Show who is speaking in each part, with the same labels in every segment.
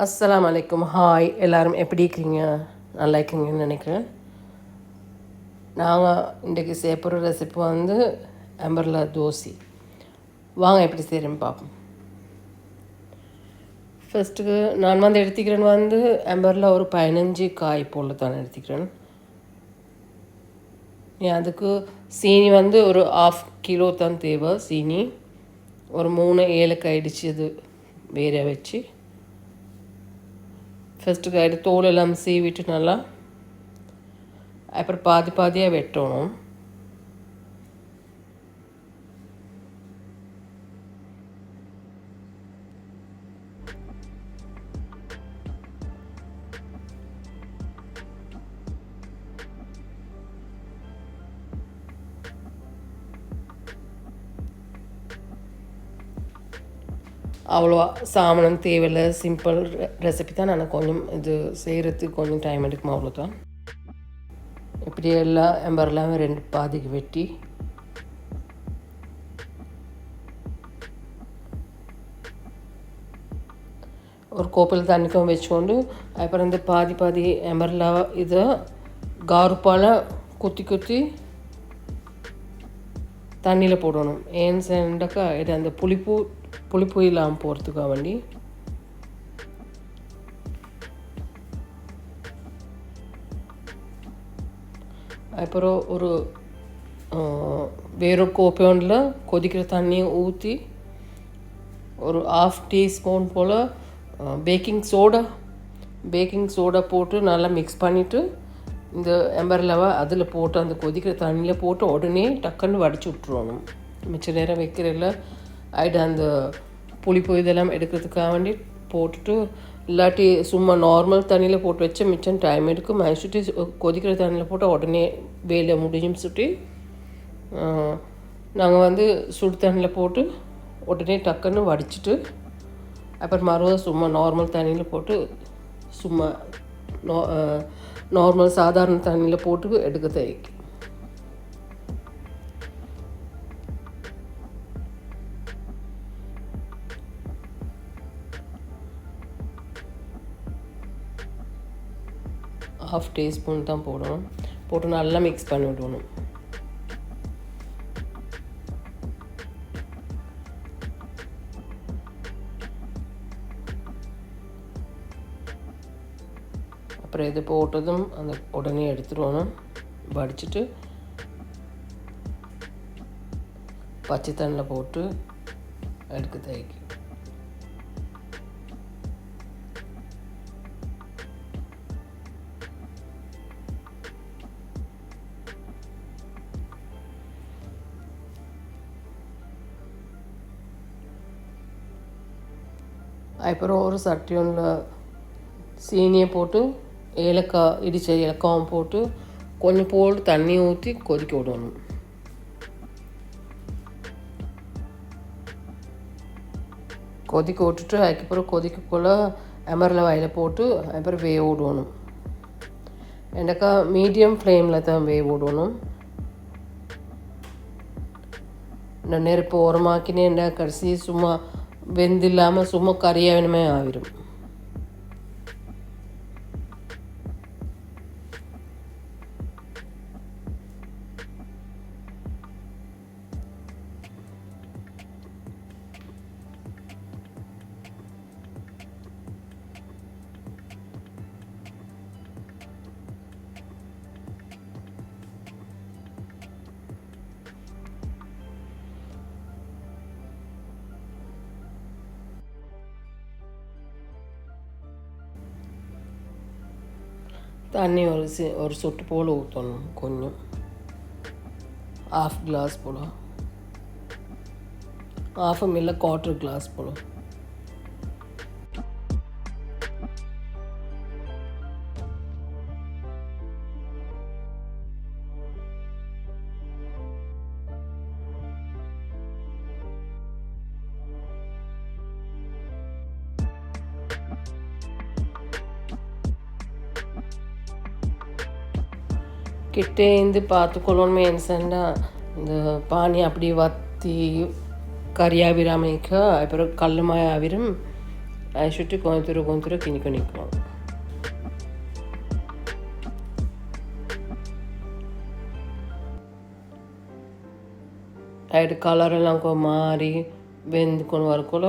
Speaker 1: அஸ்ஸலாமு அலைக்கும். ஹாய், எல்லோரும் எப்படி இருக்கிறீங்க? நல்லா இருக்கீங்கன்னு நினைக்கிறேன். நாங்கள் இன்றைக்கி செய்யப்படுற ரெசிபி வந்து அம்பர்லா தோசி. வாங்க எப்படி செய்கிறேன்னு பார்ப்போம். ஃபஸ்ட்டுக்கு நான் வந்து எடுத்துக்கிறேன்னு வந்து அம்பர்லா ஒரு 15 காய் போல் தான் எடுத்துக்கிறேன். அதுக்கு சீனி வந்து ஒரு 1/2 கிலோ தான் தேவை. சீனி ஒரு 3 ஏலக்காய் இடிச்சது வேற வச்சு ஃபஸ்ட்டு காய்டு தோல் எல்லாம் சீவிட்டு நல்லா அப்புறம் பாதியாக வெட்டணும். அவ்வளோவா சாமனம் தேவையில்லை, சிம்பிள் ரெசிபி தான். நான் கொஞ்சம் இது செய்கிறதுக்கு கொஞ்சம் டைம் எடுக்கும், அவ்வளோதான். இப்படி எல்லாம் எம்பரெல்லாம் 2 பாதிக்கு வெட்டி ஒரு கோப்பில் தண்ணிக்கும் வச்சுக்கொண்டு அப்புறம் இந்த பாதி எம்பரெல்லா இதை காருப்பால் குத்தி தண்ணியில் போடணும். ஏன்னு சொன்னாக்கா இது அந்த புளிப்பு இல்லாமல் போகிறதுக்காக வேண்டி. அப்புறம் ஒரு வேறு கோப்பையில் கொதிக்கிற தண்ணியை ஊற்றி ஒரு 1/2 டீஸ்பூன் போல் பேக்கிங் சோடா போட்டு நல்லா மிக்ஸ் பண்ணிவிட்டு இந்த எம்பரெல்லாவை அதில் போட்டு அந்த கொதிக்கிற தண்ணியில் போட்டு உடனே டக்குன்னு வடித்து விட்ருவணும். மிச்ச நேரம் வைக்கிறதில்ல ஆகிட்டு அந்த புளிப்பு இதெல்லாம் எடுக்கிறதுக்காக வேண்டி போட்டுட்டு, இல்லாட்டி சும்மா நார்மல் தண்ணியில் போட்டு வச்சா மிச்சம் டைம் எடுக்கும். சுட்டி கொதிக்கிற தண்ணியில் போட்டால் உடனே வேலை முடிஞ்சும் சுட்டி நாங்கள் வந்து சுடு தண்ணியில் போட்டு உடனே டக்குன்னு வடிச்சிட்டு அப்புறம் மறுபடியும் சும்மா நார்மல் தண்ணியில் போட்டு சும்மா நார்மல் சாதாரண தண்ணியில் போட்டு எடுக்க தேவைக்கு. ½ டீஸ்பூன் தான் போடணும். போட்டு நல்லா மிக்ஸ் பண்ணி விடணும். அப்புறம் இது போட்டதும் அந்த உடனே எடுத்துருவோம். வடிச்சிட்டு பச்சை தண்ணியில் போட்டு எடுக்க தேவைக்கு. அப்புறம் ஒரு சட்டி ஒன்றில் சீனியை போட்டு இடித்த ஏலக்காவும் போட்டு கொஞ்சம் போட்டு தண்ணி ஊற்றி கொதிக்க விடணும். கொதிக்க விட்டுட்டு அதுக்கப்புறம் கொதிக்கக்குள்ள எம்பரெல்லா வாயில் போட்டு அப்புறம் வேக விடணும். எனக்கா மீடியம் ஃப்ளேமில் தான் வேக விடணும். இந்த நெருப்பு ஓரமாக்கினே என்ன கடைசி சும்மா வெந்தில்லாமல் சும்மா கறியாகணுமே ஆகிடும். தண்ணி ஒரு சொட்டு போல் ஊற்றணும். கொஞ்சம் 1/2 கிளாஸ் போல், 1/2 இல்லை 1/4 கிளாஸ் போல். கிட்டேந்து பார்த்துக்கொள்ளணுமே என்னன்னா இந்த பானி அப்படி வற்றி கறியாவிராமைக்க அப்புறம் கல்லுமாய் ஆவிரும். அதை சுற்றி கொஞ்சம் தூரம் கிண்டி பண்ணிக்குவோம். அது கலரெல்லாம் மாறி வெந்து கொண்டு வரக்குள்ள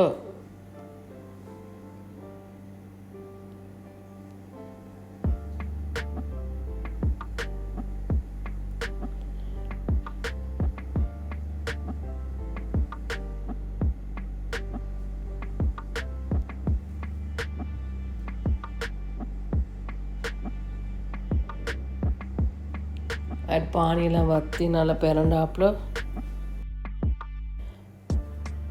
Speaker 1: அது பானியெல்லாம் வற்றி நல்லா பிறண்டாப்புல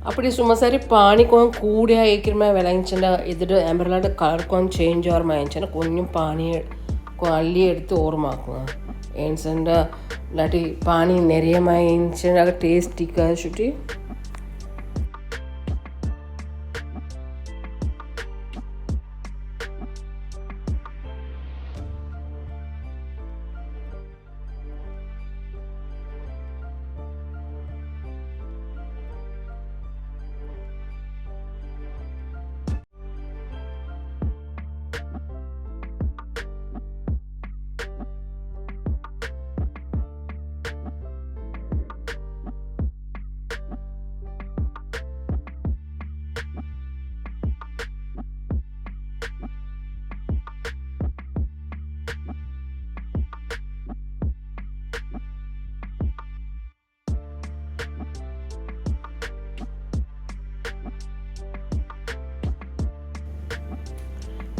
Speaker 1: அப்படி சும்மா சரி பானி கொஞ்சம் கூடியா ஏற்கிறமே விளைஞ்சுன்னா எதிர அம்பரெல்லாட கலர் கொஞ்சம் சேஞ்ச் ஆகிற மாதிரி கொஞ்சம் பானி அள்ளி எடுத்து ஓரமாக்குங்க. ஏன்னு சொன்னால் இல்லாட்டி பானி நிறைய மாயிடுச்சுன்னா டேஸ்டிக்காக சுட்டி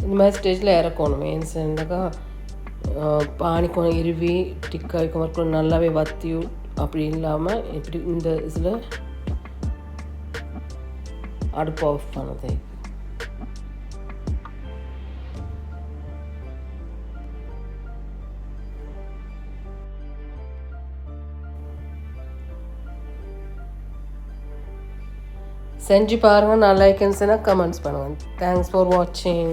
Speaker 1: இந்த மாதிரி ஸ்டேஜில் இறக்கணும். மீன்ஸ் என்னக்கா பானி கொஞ்சம் இருவி டிக்காக வைக்க மாதிரி நல்லாவே வத்தி அப்படி இல்லாமல் இப்படி இந்த இதில் அடுப்பு ஆஃப் பண்ணது. செஞ்சு பாருங்கள். நல்லா இருக்குன்னு சொன்னால் கமெண்ட்ஸ் பண்ணுங்கள். தேங்க்ஸ் ஃபார் வாட்சிங்.